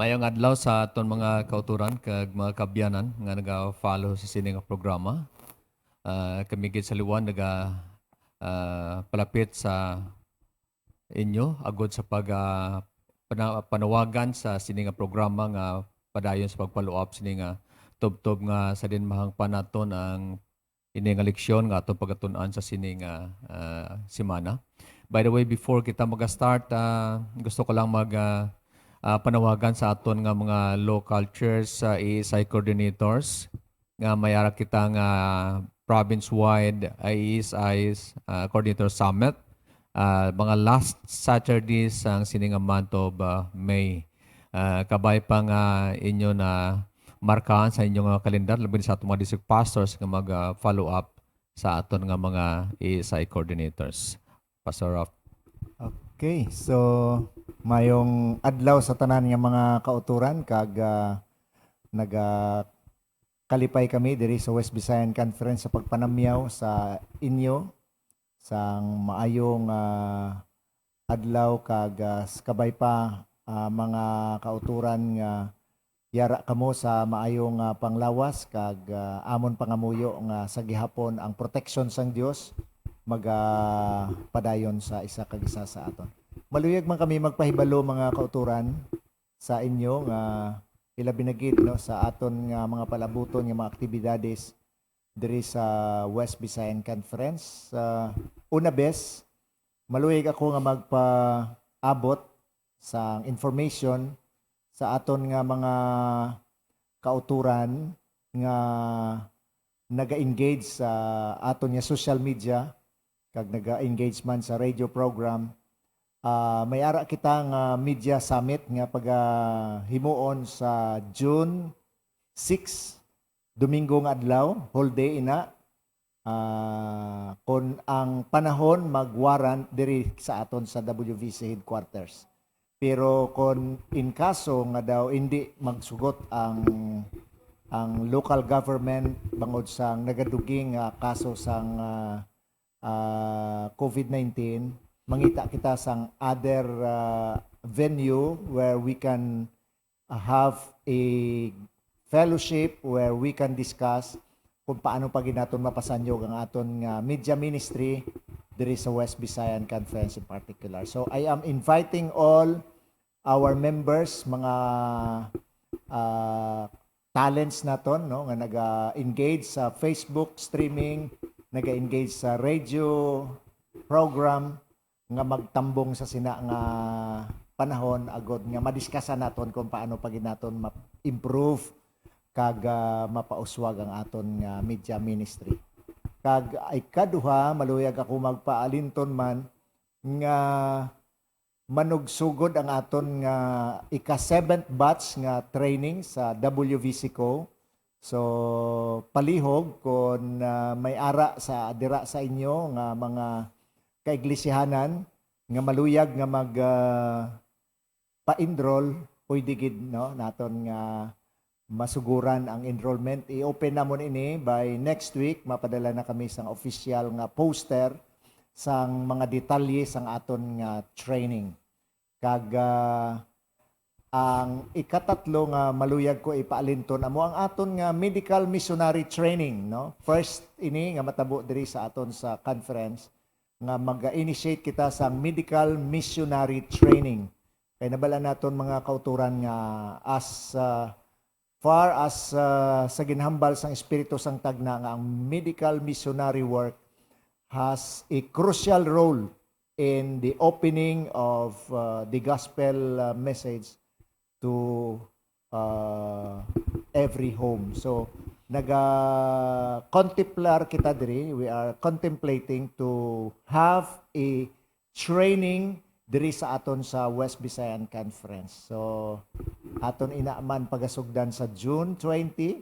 Mayong adlaw sa aton mga kauturan kag mga kabyanan nga naga-follow sa sini nga programa. Kami gid sa Liwan palapit sa inyo agod sa panawagan sa sini nga programa nga padayon sa pagpaluap sini nga tubtob nga sa dinmahang panaton ang ini nga leksyon nga atong pagatun-an sa sini nga semana. By the way, before kita mag-start, gusto ko lang panawagan sa aton nga mga local church sa ESI coordinators nga mayara kita nga province-wide ESI coordinator summit mga last Saturday sang sininga month of May. Kabay pa nga inyo na markahan sa inyong kalendar labi sa atong mga district pastors nga mag-follow up sa aton nga mga ESI coordinators. Pastor Rob. Okay, so mayong adlaw sa tanan nga mga kauturan kag kalipay kami diri sa West Visayan Conference sa pagpanamyaw sa inyo sang maayong adlaw kag kabay pa mga kauturan nga yara kamo sa maayong panglawas kag amon pangamuyo nga sa gihapon ang protection sang Dios padayon sa isa kag isa sa aton. Maluyag man kami magpahibalo mga kauturan sa inyo nga ilabi na gid no sa aton nga mga palabuton nga mga aktibidades diri sa West Visayan Conference. Una bes, maluyag ako nga magpaabot sa information sa aton nga mga kauturan nga naga-engage sa aton nga social media kag naga-engage man sa radio program. May ara kita nga media summit nga himuon sa June 6, Domingo nga adlaw, whole day ina. Kung ang panahon magwarrant diri sa aton sa WVC headquarters. Pero kung in kaso nga daw hindi magsugot ang local government bangod sang nagaduging kaso sang COVID-19, mangita kita sang other venue where we can have a fellowship where we can discuss kung paano pa ginaton mapasanyog ang aton nga media ministry diri sa West Visayan Conference in particular. So I am inviting all our members, mga talents naton no nga naga-engage sa Facebook streaming, naga-engage sa radio program nga magtambong sa sina nga panahon agod nga madiskusan naton kung paano pa ginaton ma-improve kag mapauswag ang aton nga media ministry. Kag ikaduha, maluyag ako magpaalinton man nga manugsugod ang aton nga ika-7th batch nga training sa WVCCO. So palihog kung may ara sa dira sa inyo nga mga kaiglesihanan nga maluyag nga pa-enroll pwede gid no naton nga masuguran ang enrollment. I-open na mo ini by next week. Mapadala na kami sang official nga poster sang mga detalye sang aton nga training. Kag ang ikatatlo nga maluyag ko ipaalinton amo ang aton nga medical missionary training no. First ini nga matabo diri sa aton sa conference nga mag-initiate kita sang medical missionary training. Kay nabala naton mga kauturan nga as far as sa ginhambal sang Espiritu sang tagna nga ang medical missionary work has a crucial role in the opening of the gospel message to every home. So naga-contemplar kita diri, we are contemplating to have a training diri sa aton sa West Visayan Conference. So aton inaaman pagasugdan sa June 20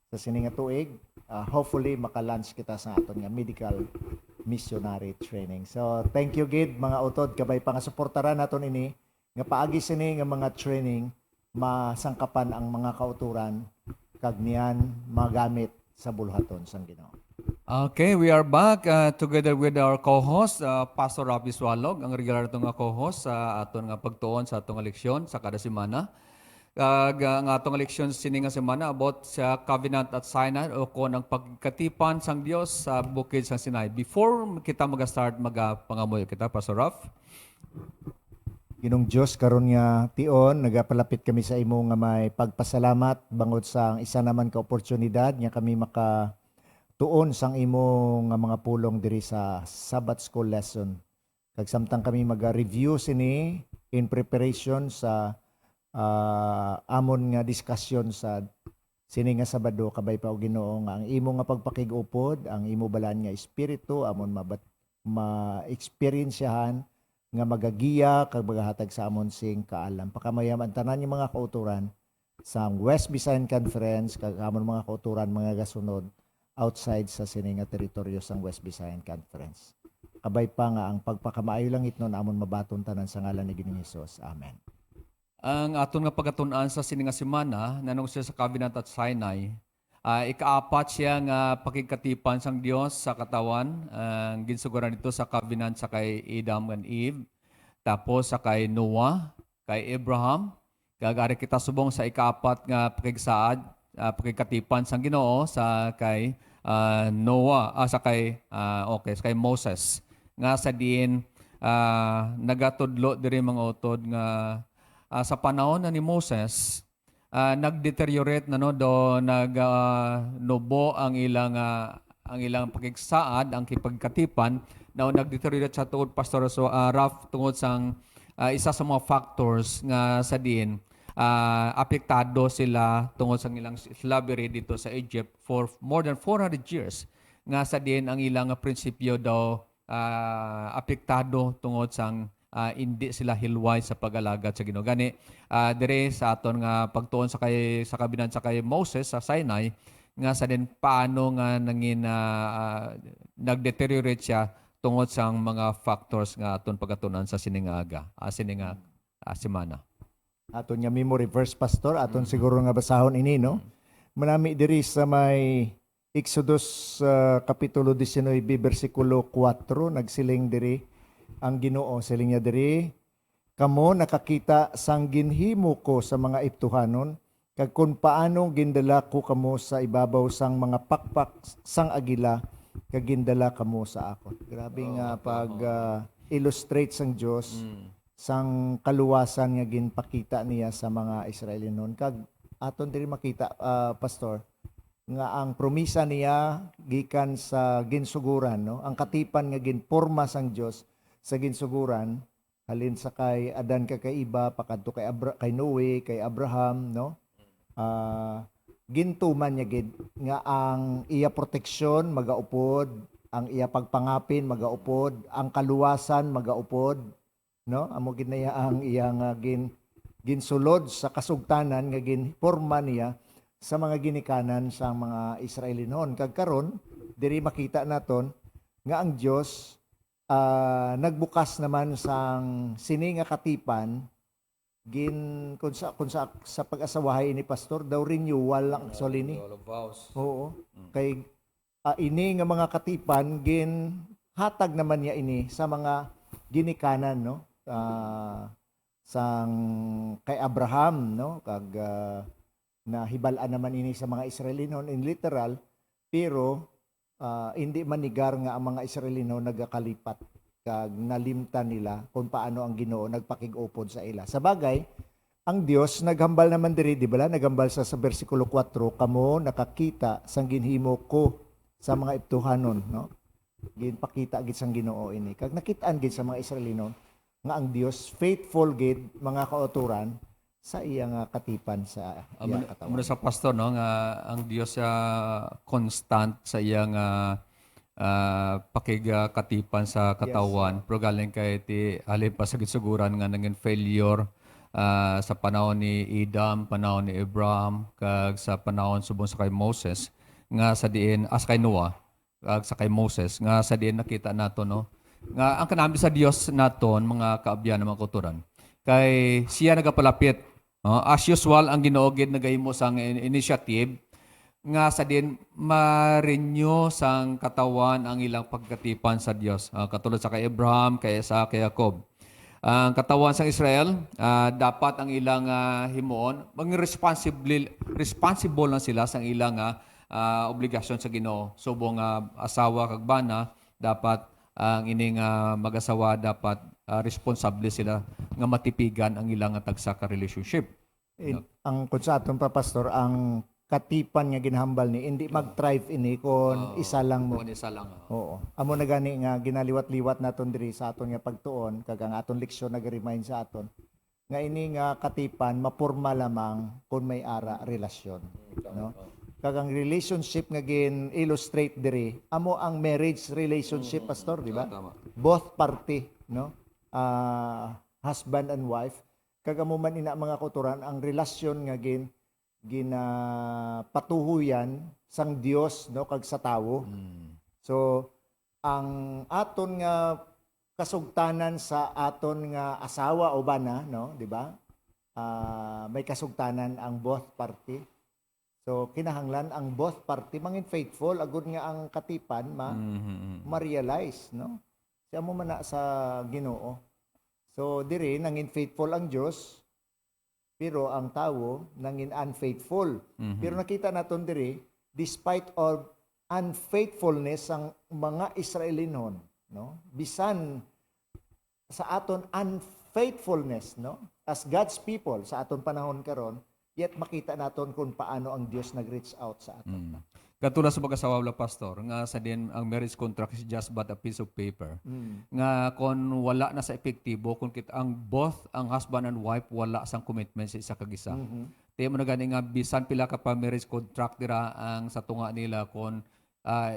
sa sininga tuig. Hopefully maka-launch kita sa aton nga medical missionary training. So thank you gid mga utod kabay pa nga suportaran naton ini nga paagi sini nga mga training masangkapan ang mga kauturan kag niyan magamit sa bulhaton sang Ginoo. Okay, we are back together with our co-host, Pastor Rafi Swalog, ang regular itong co-host sa aton nga pagtuon sa atong leksyon sa kada semana. Ang atong leksyon sini nga semana about sa covenant at Sinai o kon ang pagkatipan sang Dios sa bukid sa Sinai. Before kita mag-start pangamoy kita, Pastor Ralph. Ginong Diyos karon nga tion nagapalapit kami sa imo nga may pagpasalamat bangod sa isa naman ka oportunidad nga kami maka tuon sang imo nga mga pulong diri sa Sabbath School lesson. Kag samtang kami maga-review sini in preparation sa amon nga discussion sa sini nga Sabado kabay pa og Ginoo nga ang imo nga pagpakig-upod, ang imo balaan nga espiritu amon ma-experiensyahan nga magagiya kag magahatag sa amon sing kaalam. Pakamayam ang tanan yung mga kauturan sa West Visayan Conference kag amon mga kauturan mga gasunod outside sa sini nga teritoryo sang West Visayan Conference. Kabay pa nga ang pagpakamaayo lang itnon amon mabaton tanan sa ngalan ni Ginoong Hesus. Amen. Ang aton nga pagkatun-an sa sini nga semana nanong siya sa covenant at Sinai. Ikaapat siya nga pakigkatipan sang Dios sa katawan. Ang ginsuguran dito sa covenant sa kay Adam and Eve. Tapos sa kay Noah, kay Abraham. Gagari kita subong sa ikaapat nga pakigsaad, pakigkatipan sang Ginoo sa kay Noah, sa kay sa kay Moses. Nga sa diin nagatudlo diri mga utod nga sa panahon na ni Moses, nag-deteriorate na nubo ang ilang pakigsaad, ang kipagkatipan na nag-deteriorate sa tuod Pastor Ralph tungod sang isa sa mga factors nga sa diin apektado sila tungod sang ilang slavery dito sa Egypt for more than 400 years. Nga sa diin ang ilang prinsipyo daw apektado tungod sang hindi sila hilway sa pag-alagad sa Ginoo. Gani dire sa aton nga pagtuon sa kabinan sa kay Moses sa Sinai nga sa din paano nga nangin nag-deteriorate siya tungod sang mga factors nga aton pagatunan sa sininga semana. Aton nga memory verse pastor aton siguro nga basahon ini no. Manami diri sa may Exodus kapitulo 19 bersikulo 4 nagsiling diri ang Ginoo siling niya diri, kamo nakakita sang ginhimo ko sa mga Eptuhanon kag kung paano gindala ko kamo sa ibabaw sang mga pakpak sang agila kag gindala kamo sa akon. Grabe nga pag illustrate sang Dios sang kaluwasan nga ginpakita niya sa mga Israelinon kag aton diri makita pastor nga ang promisa niya gikan sa ginsuguran no, ang katipan nga ginporma sang Dios sa ginsuguran halin sa kay Adan kay iba pakadto kay Noe kay Abraham no gintuman niya gid nga ang iya proteksyon magaupod ang iya pagpangapin magaupod ang kaluwasan magaupod no amo gid na ang iya nga ginsulod sa kasugtanan nga ginporma niya sa mga ginikanan sa mga Israelinon kag karon diri makita naton nga ang Dios nagbukas naman sang sini nga katipan kung sa pag-asawahay ini pastor daw renewal lang actually ni. Oo. Kay ini nga mga katipan hatag naman niya ini sa mga ginikanan no. Sang kay Abraham no kag nahibal-an naman ini sa mga Israelinon in literal pero hindi manigar nga ang mga Israelino nagakalipat kag nalimtan nila kung paano ang Ginoo nagpakig-upod sa ila. Sa bagay, ang Dios naghambal naman diri, di ba? Naghambal sa bersikulo 4, kamo nakakita sang ginhimo ko sa mga Eptuhanon, no? Ginpakita gid sang Ginoo ini. Kag nakitaan gid sa mga Israelino nga ang Dios faithful gid mga kauturan sa iya nga katipan sa iya katawan. Muna sa pastor no nga ang Dios constant sa iya nga pakigkatipan sa katawan. Yes. Pero galing kay ti halin pa sa gisuguran nga nangin failure sa panahon ni Adam, panahon ni Abraham, kag sa panahon subong sa kay Moses nga sa diin as kay Noah, kag sa kay Moses nga sa diin nakita nato no nga ang kanami sa Dios naton mga kaabyan mga kauturan kay siya nagapalapit. As usual, ang Ginoo gid nagahimo sang initiative nga sa din ma-renew sang katawan ang ilang pagkatipan sa Dios. Katulad sa kay Abraham, kay Isaac, kay Jacob. Ang katawan sa Israel, dapat ang ilang himuon, responsible na sila sa ilang obligasyon sa Ginoo. Subong asawa kag bana, dapat ang ining mag-asawa dapat responsable sila nga matipigan ang ilang tagsa ka relationship. Ang kun sa aton pa pastor, ang katipan nga ginhambal ni hindi mag-thrive ini kon isa lang mo. Kung isa lang. Oo. Amo na gani nga ginaliwat-liwat naton diri sa aton nga pagtuon kag ang aton leksyon nag-remind sa aton nga ini nga katipan mapurma lamang kung may ara relasyon, no? Kag ang relationship nga gin-illustrate diri amo ang marriage relationship pastor, di ba? Tama. Both party, no? Husband and wife kag amo man ina mga kauturan ang relasyon nga ginapatuhuyan sang Dios, no, kag sa tawo. So ang aton nga kasugtanan sa aton nga asawa o bana, no, di ba? May kasugtanan ang both party. So kinahanglan ang both party mangin faithful agud nga ang katipan ma-realize, no? Siya mo man na sa Ginoo. So diri nangin faithful ang Dios pero ang tawo nangin unfaithful. Pero nakita naton diri despite of unfaithfulness ang mga Israelinon, no? Bisan sa aton unfaithfulness, no? As God's people sa aton panahon karon, yet makita naton kung paano ang Dios nag-reach out sa aton. Katulad sa pag-asawa la pastor, nga sa din ang marriage contract is just but a piece of paper. Nga kung wala na sa epektibo, kung kita ang both ang husband and wife wala sang commitment sa isa kag isa. Tiyo mo na gani nga bisan pila ka pa marriage contract dira ang sa tunga nila kung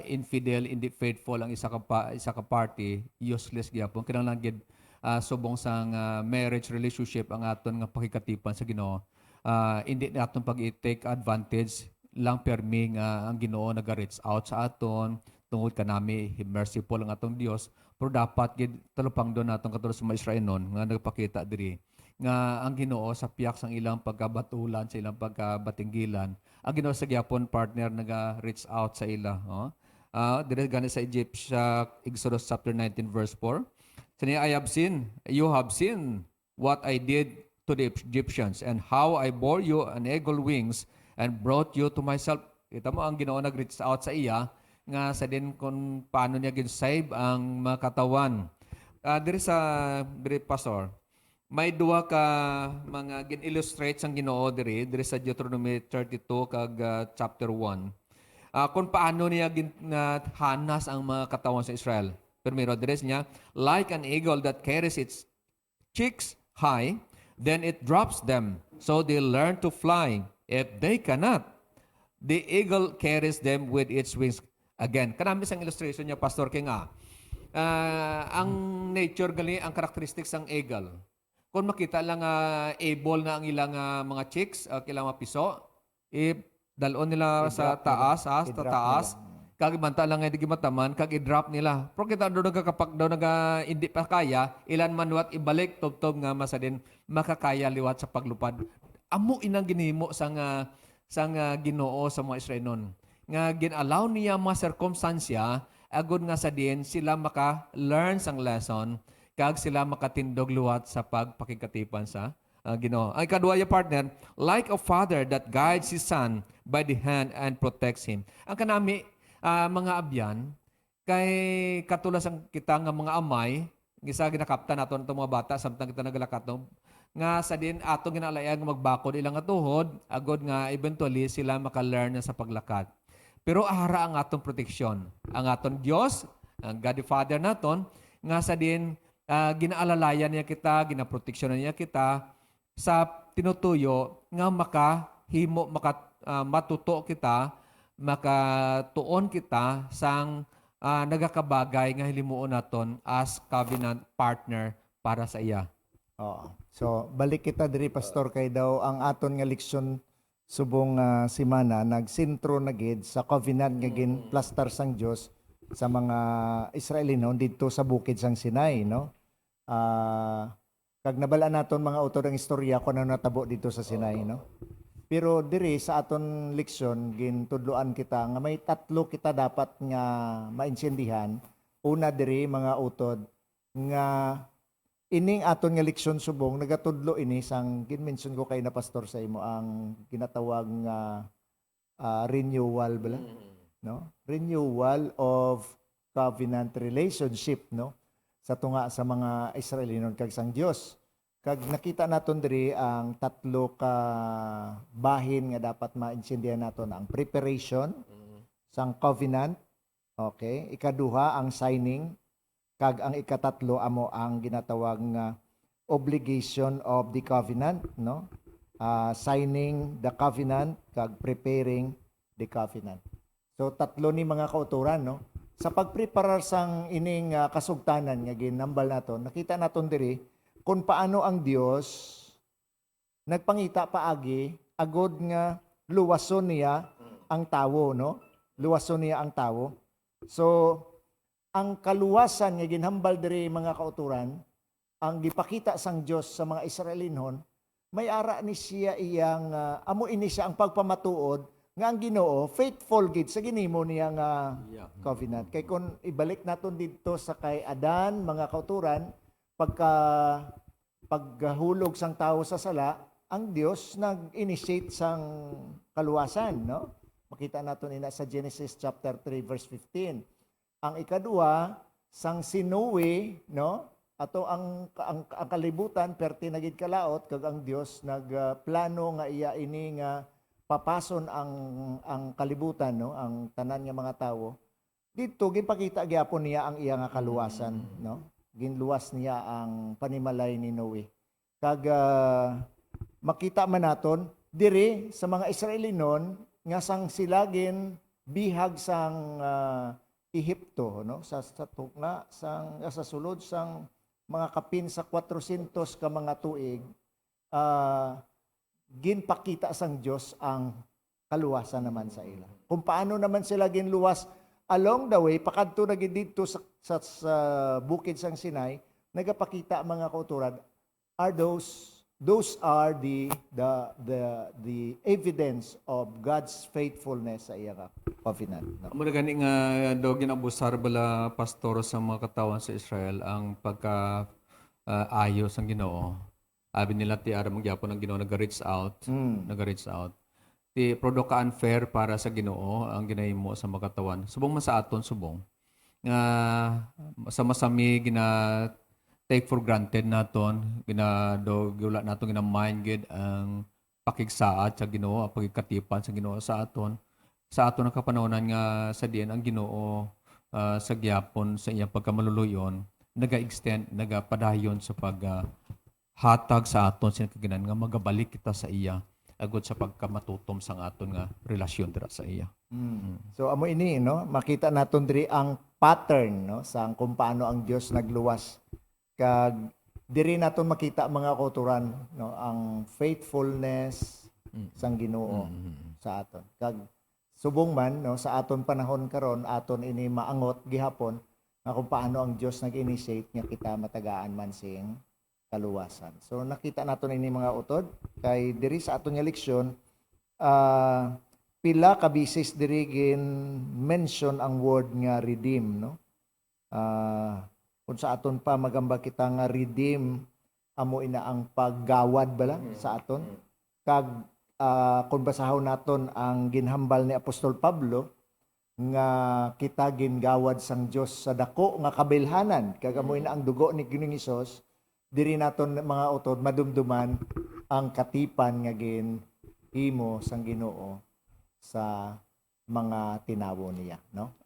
infidel, hindi faithful ang isa ka party, useless gyapon. Kinahanglan gid subong sang marriage relationship ang aton nga pakikatipan sa Ginoo. Hindi naton pag-take advantage lang permi nga ang Ginoo naga-reach out sa aton tungod kanami merciful ang atong Dios, pero dapat gid talupang do naton katulad sa mga Israelonon nga nagpakita diri nga ang Ginoo sa piyak sang ilang pagkabatulan, sa ilang pagkabatinggilan, ang Ginoo sa gyapon partner naga-reach out sa ila, dire gani sa Exodus chapter 19 verse 4. Sini you have seen what I did to the Egyptians and how I bore you on eagle wings and brought you to myself. Kita mo ang Ginoo nag-reach out sa iya nga sa din kung paano niya gin-save ang mga katawan. Diri pastor, may duha ka mga gin-illustrate sang Ginoo diri sa Deuteronomy 32 kag chapter 1. Kung paano niya hanas ang mga katawan sa Israel. Primero diri niya, like an eagle that carries its chicks high, then it drops them, so they learn to fly. If they cannot, the eagle carries them with its wings. Again, kanami sang illustration niya, Pastor King, ang nature gali, ang characteristics ng eagle. Kung makita lang able na ang ilang mga chicks, ilang mga piso, dalon nila sa taas, kag manta lang nga di mataman, kag i-drop nila. Pero kita doon nagkakapak daw hindi pa kaya, ilan man wat ibalik, tubtob nga masadin, makakaya liwat sa paglupad. Amo inang ginhimo sang Ginoo sa mga Israelonon. Nga gin-allow niya mga circumstansya agud nga sa din sila maka-learn sang lesson kag sila makatindog luwat sa pagpakikatipan sa Ginoo. Ang kadua ya partner, like a father that guides his son by the hand and protects him. Ang kanami mga abyan kay katulad sang kita nga mga amay, gisa ginakaptan naton itong mga bata samtang kita nagalakatom nga sa din atong ginalayan nga magbakod ilang tuhod agod nga eventually sila maka-learn na sa paglakad. Pero ara ang atong proteksyon. Ang atong Dios, ang God the Father naton, nga sa din ginaalalayan niya kita, ginaproteksyonan niya kita sa tinutuyo nga matuto kita, makatuon kita sang nagakabagay nga hilimuon naton as covenant partner para sa iya. Oo. So, balik kita diri pastor kay daw ang aton nga leksyon subong semana nagsintro na gid sa covenant nga ginplastar sang Dios sa mga Israelino didto sa bukid sang Sinai, no? Kag nabala naton mga autor ng istorya kung ano natabo dito sa Sinai, no? Pero diri sa aton leksyon gintudloan kita nga may tatlo kita dapat nga maintindihan. Una diri mga utod nga ining aton nga leksyon subong nagatudlo ini sang ginmention ko kay na pastor sa imo ang ginatawag nga renewal bala, no? Renewal of covenant relationship, no? Sa tunga sa mga Israelinon kag sang Dios. Kag nakita naton diri ang tatlo ka bahin nga dapat maintindihan naton, ang preparation sang covenant, okay? Ikaduha ang signing, kag ang ikatatlo amo ang ginatawag nga obligation of the covenant, no? Signing the covenant kag preparing the covenant. So tatlo ni mga kauturan, no? Sa pagpreparar sang ining kasugtanan nga ginambal naton, nakita naton diri kung paano ang Dios nagpangita paagi agod nga luwason niya ang tawo, no? Luwason niya ang tawo. So ang kaluwasan nga ginhambal diri mga kauturan, ang gipakita sang Dios sa mga Israelinon, may ara ni siya iyang amo ini siya ang pagpamatuod nga ang Ginoo faithful gid sa ginimo niya nga covenant. Kay kun ibalik naton didto sa kay Adan mga kauturan, paghulog sang tawo sa sala, ang Dios nag-initiate sang kaluwasan, no? Makita naton ina sa Genesis chapter 3 verse 15. Ang ikaduha sang sinuwi, no? Ato ang kalibutan perti nagid kalaot kag ang Dios nagplano nga iya ini nga papason ang kalibutan, no? Ang tanan nga mga tawo. Dito ginpakita gyapon niya ang iya nga kaluwasan, no? Ginluwas niya ang panimalay ni Noe. Kag makita man naton diri sa mga Israelinon nga sang silagin bihag sang Ehipto, no? Sa tunga sang sa sulod sang mga kapin sa 400 ka mga tuig, ginpakita sang Dios ang kaluwasan naman sa ila. Kung paano naman sila ginluwas along the way, pakadto na dito sa bukid sang Sinai, nagapakita mga kauturan, are those are the evidence of God's faithfulness sa iya covenant. No? Muna gani nga daw ginabusar bala pastor sa mga katawan sa Israel ang pagka ayos ang Ginoo. Abi nila ti aram gyapon ang Ginoo nag-reach out, nag-reach out. Ti product ka unfair para sa Ginoo ang ginahimo sa mga katawan. Subong man sa aton subong nga sa masami gina take for granted naton, ginado gula naton gina mind gid ang pakigsaad sa Ginoo, ang pagikatipan sa Ginoo sa aton. Sa aton ang kapanahonan nga sa diin ang Ginoo sa gyapon sa iyang pagkamaluluyon, naga-extend, nagapadayon sa hatag sa aton sa kaginan nga magabalik kita sa iya agud sa pagkamatutom sang aton nga relasyon dira sa iya. So amo ini, no, makita naton diri ang pattern, no, sang kung paano ang Dios nagluwas. Kag diri naton makita mga kauturan, no, ang faithfulness sang Ginoo sa aton. Kag subong man, no, sa aton panahon karon aton ini maangot gihapon nga kung paano ang Dios nag-initiate nga kita matagaan man sing kaluwasan. So nakita naton ini mga utod kay diri sa aton nga leksyon, pila ka bisis diri gin mention ang word nga redeem, no? Kung sa aton pa magamba kita nga redeem, amo ina ang paggawad bala sa aton. Kag kung basahon naton ang ginhambal ni Apostol Pablo nga kita gingawad sang Dios sa dako nga kabilhanan, kag amo ina ang dugo ni Ginoong Hesus, diri naton mga utod madumduman ang katipan nga ginhimo sang Ginoo sa mga tinawo niya, no?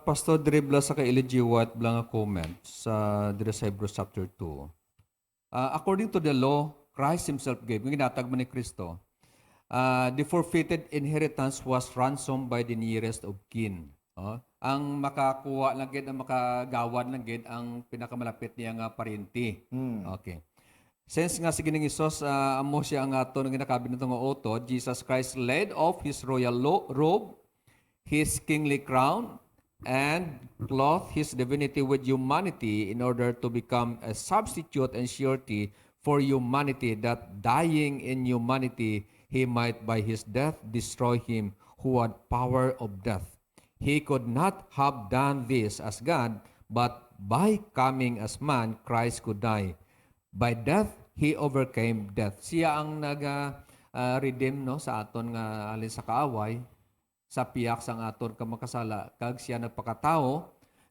Pastor Dribla sa kay Elijah White blang nga comment sa diri sa Hebrews chapter 2. According to the law, Christ himself gave, ng ginatag man ni Kristo, the forfeited inheritance was ransomed by the nearest of kin. Ang makakuha lang gid, ang makagawad lang gid ang pinakamalapit niya nga parente. Okay. Since nga si Ginoong Hesus amo siya ang ato nga ginakabi nato nga oto, Jesus Christ laid off his royal robe, his kingly crown, and clothed his divinity with humanity in order to become a substitute and surety for humanity, that dying in humanity, he might by his death destroy him who had power of death. He could not have done this as God, but by coming as man, Christ could die. By death, He overcame death. Siya ang nag-redeem no, sa aton nga alin sa kaaway, sa piyak sang aton ka makasala, kag siya nagpakatao,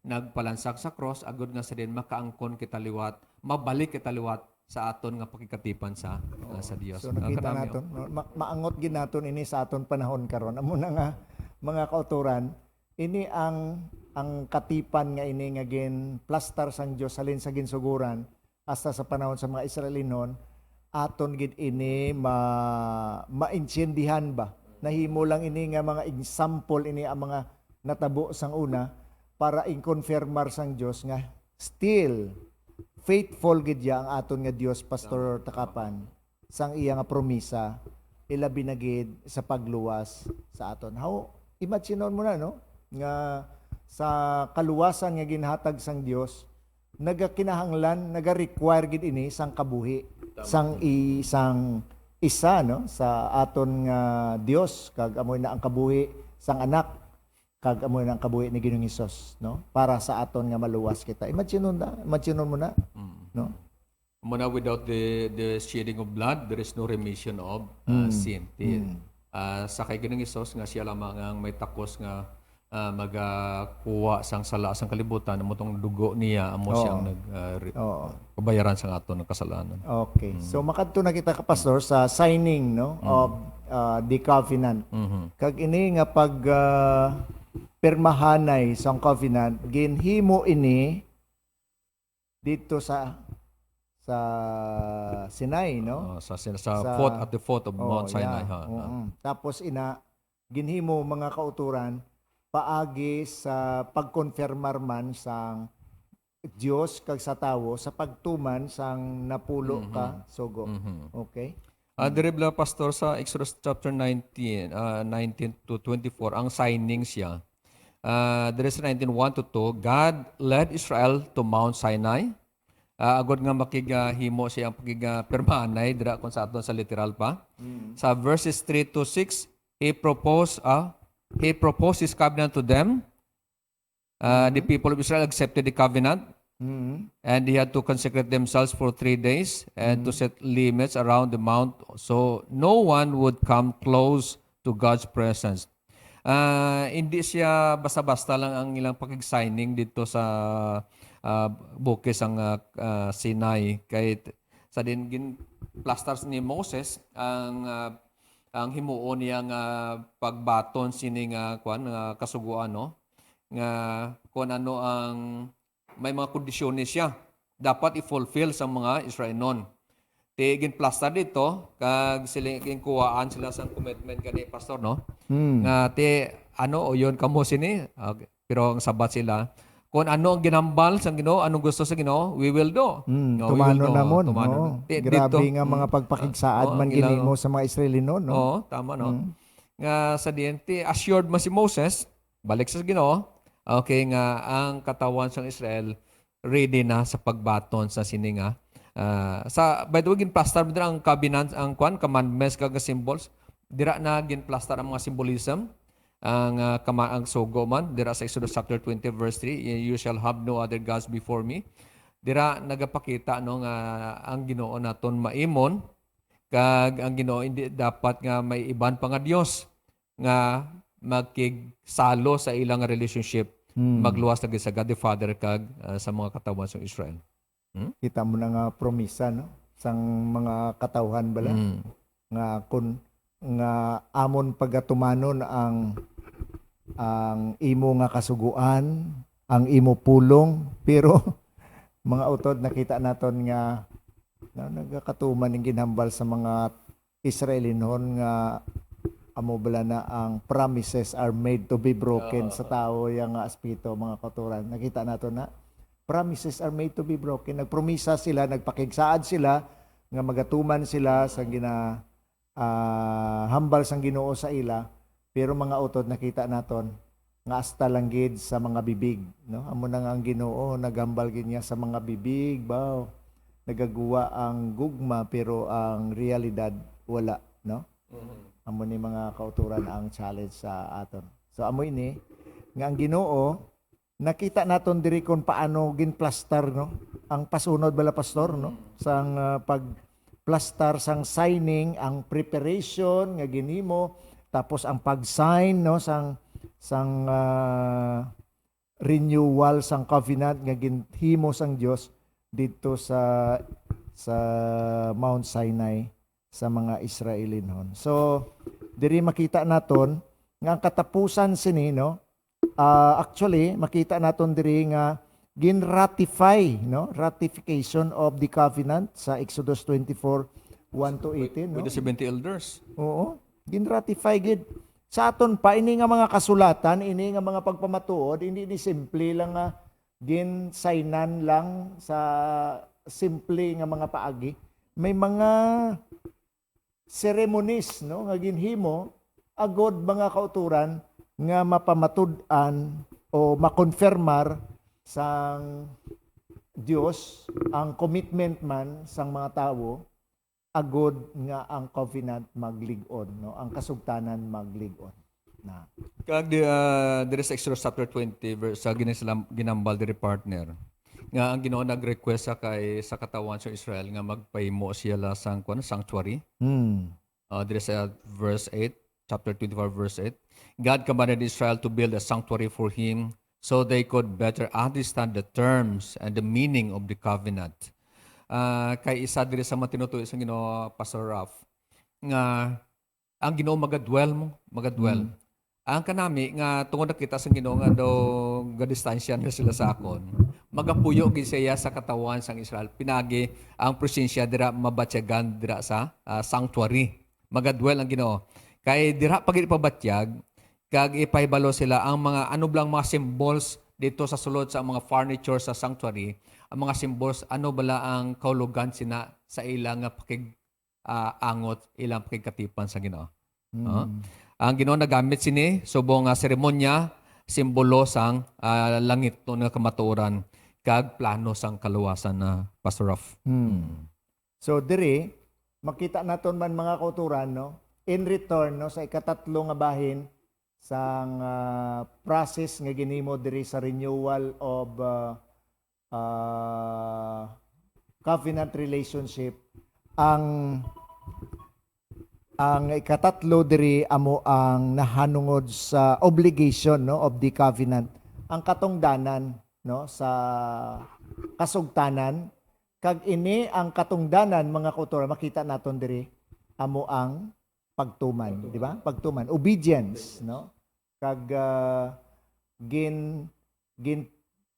nagpalansak sa cross, agud nga sa din makaangkon kita liwat, mabalik kita liwat sa aton nga pakikatipan sa Dios. So nakita Kanami, naton, no, maangot gid naton ini sa aton panahon karon. Amo na nga mga kauturan, ini ang katipan nga ini nga gin plaster sang Dios halin sa ginsuguran hasta sa panahon sa mga Israelinon, aton gid ini maintindihan ba. Nahimo lang ini nga mga example ini ang mga natabo sang una para inkonfirmar sang Dios nga still faithful gid ya ang aton nga Dios, Pastor Takapan, sang iya nga promisa ilabi na gid sa pagluwas sa aton. How imagine mo na no nga sa kaluwasan nga ginhatag sang Dios, nagakinahanglan, naga-require gid ini sang kabuhi, sang isang isa no sa aton nga Dios, kag amoy na ang kabuhi sang anak, kag amoy na ang kabuhi ni Ginoong Hesus, no, para sa aton nga maluwas kita. Imagine mo na no. Muna without the shedding of blood, there is no remission of sin. Sa kay Ginoong Hesus nga siya lamang ang may takos nga magakuha sang sala sang kalibutan, amo tong dugo niya amo siyang kabayaran sa aton ng kasalanan. Okay. So makadto na kita ka pastor sa signing no of the covenant. Kag ini nga pag permahanay sang covenant, ginhimo ini dito sa Sinai no. Sa foot at the foot of Mount Sinai. Tapos ginhimo mga kauturan paagi sa pagkonfirmar man sang Dios kag sa tawo sa pagtuman sang napulo ka sugo. Okay? Diribla pastor sa Exodus chapter 19 to 24 ang signing siya. There is 19:1 to 2, God led Israel to Mount Sinai. Agod nga makigahimo siya ang pagigapirmanay dira kung sa aton sa literal pa. Sa verses 3 to 6, He proposed His covenant to them. The people of Israel accepted the covenant, and they had to consecrate themselves for 3 days and to set limits around the mount so no one would come close to God's presence. Hindi siya basta-basta lang ang ilang pakig-signing dito sa bukis ang Sinai. Kay sa din plasters ni Moses ang himuon niya nga pagbaton sini nga kasuguan no nga kung ano ang may mga kondisyones siya dapat i-fulfill sa mga Israelinon. Ti ginplaster dito kag sila kuhaan sila sa commitment kani pastor no. Nga ti o yon kamo sini pero ang sabat sila kung ano ang ginambal sa Ginoo, anong gusto sa Ginoo, we will do. Tumano namon. Grabe nga mga pagpakigsaad man ginimo sa mga Israelino, no? Oo, tama, no? Nga sa diente, assured man si Moses, balik sa Ginoo, okay nga ang katawan sa Israel ready na sa pagbaton sa sininga. By the way, ginplaster mo ang covenant, ang commandments kag symbols, dira na ginplaster ang mga symbolism, ang sugo man dira sa Exodus chapter 20 verse 3, you shall have no other gods before me. Dira nagapakita no nga ang Ginoo naton maimon kag ang Ginoo hindi dapat nga may iban pa nga Dios nga magkigsalo sa ilang relationship, magluwas lagi sa God the Father kag sa mga katawan sa Israel. Kita mo na nga promisa no sang mga katawhan bala nga kun nga amon pagatumanon ang imo nga kasuguan, ang imo pulong, pero mga utod nakita naton nga nagakatuman ning ginhambal sa mga Israelinon nga amo bala na ang promises are made to be broken sa tao yang aspito mga kauturan. Nakita naton na promises are made to be broken. Nagpromisa sila, nagpakigsaad sila nga magatuman sila sa hambal sang Ginoo sa ila, pero mga utod nakita naton nga hasta lang gid sa mga bibig, no? Amo na nga ang Ginoo nagambal gid niya sa mga bibig, baw. Nagaguwa ang gugma pero ang realidad wala, no? Amo ni mga kauturan ang challenge sa aton. So amo ini nga ang Ginoo nakita naton diri kung paano ginplastar, no, ang pasunod bala pastor, no, sang pagplastar sang signing, ang preparation nga ginhimo, tapos ang pag-sign, no, sang renewal sang covenant nga ginhimo sang Dios dito sa Mount Sinai sa mga Israelinon. So diri makita naton nga ang katapusan sini, no, actually makita naton diri nga gin-ratify, no, ratification of the covenant sa Exodus 24 1 to 18, no. With the 70 elders. Oo, gin-ratify gid. Sa aton pa ini nga mga kasulatan, ini nga mga pagpamatuod, hindi ni simple lang nga gin-signan lang sa simple nga mga paagi. May mga ceremonies, no, nga ginhimo agod mga kauturan nga mapamatud-an o makonfirmar sang Dios ang commitment man sang mga tawo agod nga ang covenant maglig-on, no, ang kasugtanan maglig-on na. Kag there is Exodus chapter 20 verse sa ginambal diri partner nga ang Ginoo nag-request sa katawan sa Israel nga magpahimo sila sang sanctuary. There is verse 8, chapter 24 verse 8. God commanded Israel to build a sanctuary for him so they could better understand the terms and the meaning of the covenant. Kay isa diri sa matinutuyo sa Ginoo, Pastor Ralph, nga ang Ginoo magadwell. Ang kanami nga tungod nakita sa Ginoo nga daw gadistansya na sila sa akon. Magapuyo gid siya sa katawan sang Israel. Pinagi ang presensya dira mabatyagan dira sa sanctuary. Magadwell ang Ginoo. Kay dira pag ipabatyag kag ipahibalo sila ang mga ano blang mga symbols dito sa sulod sa mga furniture sa sanctuary. Ang mga symbols ano bala ang kaulugan sina sa ilang nga angot, ilang pakigkatipan sa Ginoo. Ang Ginoo nagamit sini subong seremonya, simbolo sang langit no nga kamatuoran kag plano sang kaluwasan na Pastor Ralph. So diri makita naton man mga kauturan, no, in return, no, sa ikatatlo nga bahin sang process nga ginhimo diri sa renewal of covenant relationship, ang ikatatlo diri amo ang nahanungod sa obligation, no, of the covenant, ang katungdanan, no, sa kasugtanan. Kag ini ang katungdanan mga kauturan makita naton diri amo ang pagtuman, di ba? Pagtuman, obedience, no? Kag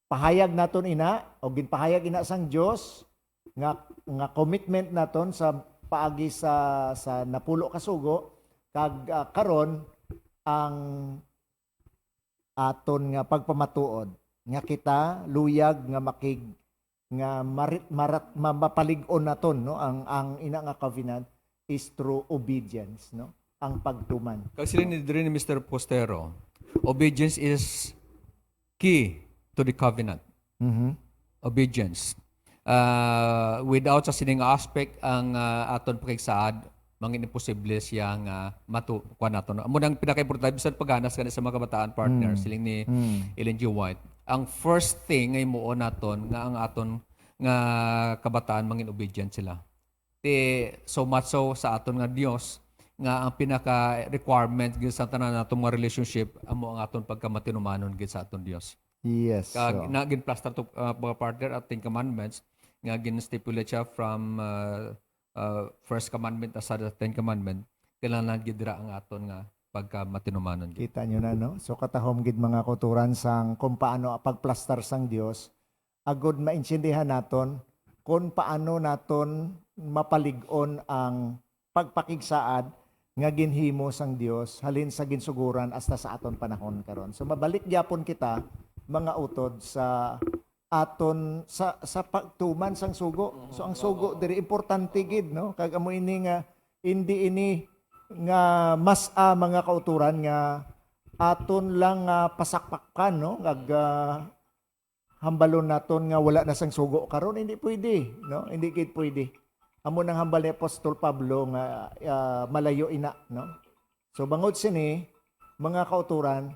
pahayag naton ina o ginpahayag ina sang Dios nga commitment naton sa paagi sa napulo ka sugo, kag karon ang aton nga pagpamatuod nga kita luyag nga mapalig-on naton, no, ang ina nga covenant is through obedience, no, ang pagtuman. Kag sila ni diri ni Mr. Postero, obedience is key to the covenant. Obedience. Without sa sining aspect ang aton pakigsaad, mangin imposible siya nga matukuan naton. Amo nang pinaka-importante bisan paghanas kanina sa mga kabataan partner siling ni Ellen G. White. Ang first thing nga imuon naton nga ang aton nga kabataan mangin obedient sila. So much so sa aton nga Dios nga ang pinaka requirement gid sa tanan natong mga relationship amo ang aton pagkamatinumanon gid sa aton Dios. Yes. Kag na gin plaster to mga partner at 10 commandments nga gin-stipulate siya from first commandment sa 10 commandment, kailangan gid dira ang aton nga pagkamatinumanon gid. Kita nyo na, no? So katahom gid mga kauturan sang kung paano pagplastar sang Dios, agod maintindihan naton kung paano naton mapalig-on ang pagpakigsaad nga ginhimo sang Dios halin sa ginsuguran hasta sa aton panahon karon. So mabalik gyapon kita mga utod sa aton sa pagtuman sang sugo. So ang sugo diri importante gid, no? Kag amo ini nga hindi ini nga mas mga kauturan nga aton lang pasakpakan, no? Kag hambalon naton nga wala na sang sugo karon, hindi pwede, no? Hindi gid pwede. Amo nang hambal ni Apostol Pablo nga malayo ina, no? So bangod sini mga kauturan,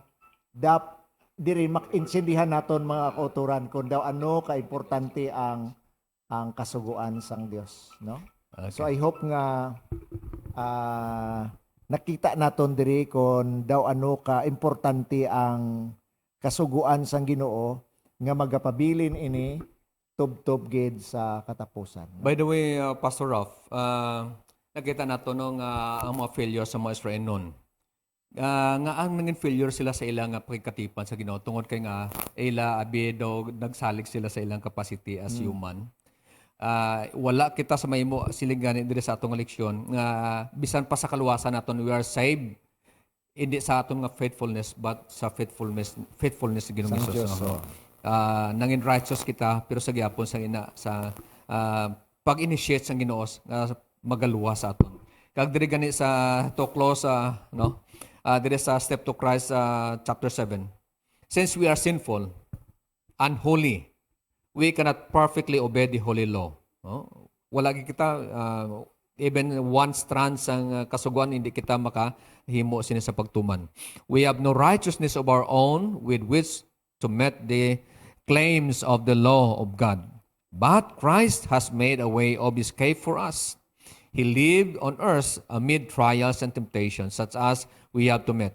diri makinsindihan naton mga kauturan kung daw ano kaimportante ang kasuguan sang Dios, no? So I hope nga nakita naton diri kung daw ano ka importante ang kasuguan sang Ginoo nga magapabilin ini tubtob gid sa katapusan. No? By the way, Pastor Ralph, nakita nato no nga ang mga failure sa mga Israel noon. Nga ang naging failure sila sa ilang pagkatipan sa Ginoo tungod kay nga ila abi daw nagsalig sila sa ilang capacity as human. Wala kita sa mahimo silinganin diri sa atong leksyon nga bisan pa sa kaluwasan naton we are saved hindi sa aton nga faithfulness but sa faithfulness ni Ginoong Hesus. Nangin righteous kita pero sa gyapon sa pag-initiate sang Ginoo nga magaluwas sa aton. Kag diri gani sa to close diri sa Step to Christ chapter 7. Since we are sinful, unholy, we cannot perfectly obey the holy law. No? Wala kita even one strand sang kasuguan hindi kita makahimo sini sa pagtuman. We have no righteousness of our own with which to meet the claims of the law of God. But Christ has made a way of escape for us. He lived on earth amid trials and temptations such as we have to meet.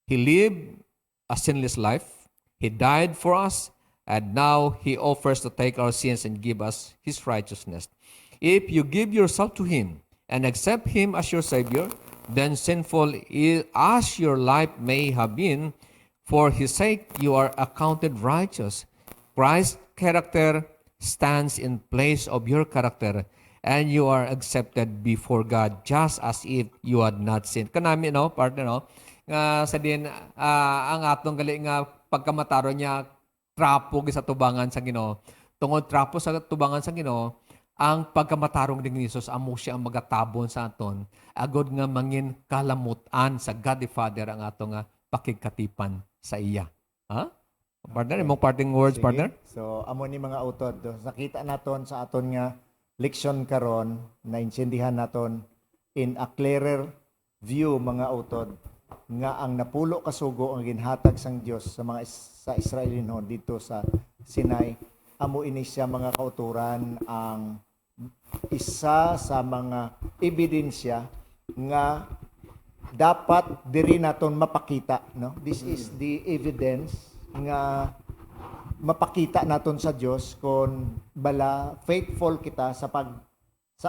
He lived a sinless life. He died for us. And now He offers to take our sins and give us His righteousness. If you give yourself to Him and accept Him as your Savior, then sinful as your life may have been, for His sake you are accounted righteous. Christ's character stands in place of your character, and you are accepted before God just as if you had not sinned. Kanami, no, partner, no? Nga sa din, ang atong gali nga pagkamataro niya, trapo sa tubangan sa Ginoo. Tungod trapo sa tubangan sa Ginoo, ang pagkamatarong ni Jesus amo siya ang magatabon sa aton. Agod nga mangin kalamutan sa God the Father ang atong pakigkatipan sa iya. Ha? Partner, imong parting words, Sige. partner? So amo ni mga utod, nakita naton sa aton nga leksyon karon, naintindihan naton in a clearer view mga utod nga ang napulo kasugo ang ginhatag sang Dios sa mga sa Israelinon dito sa Sinai, amo ini siya mga kauturan ang isa sa mga ebidensya nga dapat diri naton mapakita, no? This is the evidence nga mapakita naton sa Dios kung bala faithful kita sa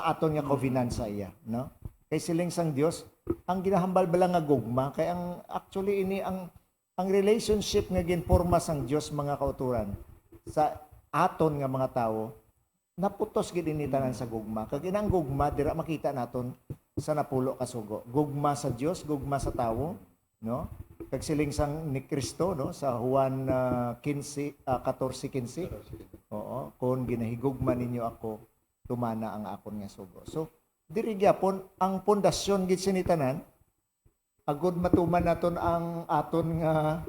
aton nga covenant sa iya, no? Kay siling sang Dios ang ginahambal bala nga gugma kay ang actually ini ang relationship nga ginporma sang Dios mga kauturan sa aton nga mga tawo naputos gid ini tanan sa gugma. Kag inang gugma dira makita naton sa napulo ka sugo. Gugma sa Dios, gugma sa tawo, no? Kag siling sang ni Kristo, no, sa Juan 14:15. Oo, kun ginahigugma ninyo ako, tumana ang akon nga sugo. So diri gyapon ang pundasyon gid sinitanan agud matuman naton ang aton nga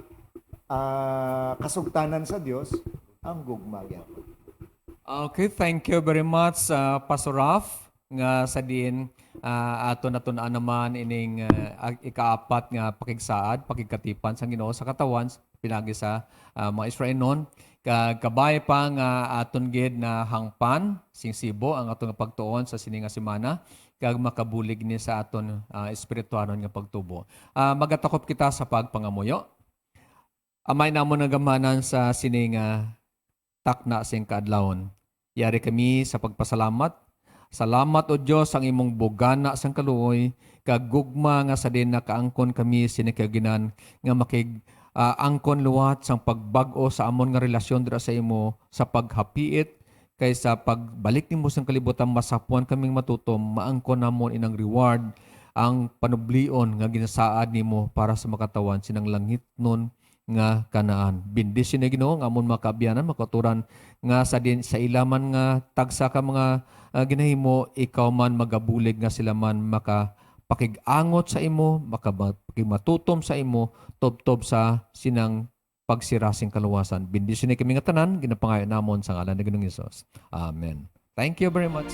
kasugtanan sa Dios ang gugma gyapon. Okay, thank you very much, Pastor Ralph, nga sa din ato natun-an naman ining ikaapat nga pakigsaad, pakigkatipan sa Ginoo sa katawan pinagi sa mga Israel noon. Kabay pa nga aton gid na hangpan singsibo ang aton nga pagtuon sa sini nga semana kag makabulig ni sa aton espirituhanon nga pagtubo. Magatakop kita sa pagpangamuyo. Amay namon nga gamanan sa sini nga takna sing kaadlawon. Yari kami sa pagpasalamat. Salamat o Diyos ang imong bugana sang kaluoy kag gugma nga sa din nakaangkon kami sinikaginan nga makig angkon luwat sang pagbag-o sa amon nga relasyon dira sa imo sa paghapiit kaysa pagbalik nimo sang kalibutan masapuan kaming matutom maangkon namon inang reward ang panublion nga ginasaad nimo para sa makatawan sinang langit nun nga kanaan. Bendisin ni Ginoo nga amon makaabyanan makaturan nga sa din sa ilaman nga tagsa ka mga ginahimo ikaw man magabulig nga sila man makapakig-angot sa imo, makapakimatutom sa imo tubtob sa sinang pagsirasing kaluwasan. Bendisin ni kami nga tanan ginapangayo namon sa ngalan ni Ginoong Hesus. Amen. Thank you very much.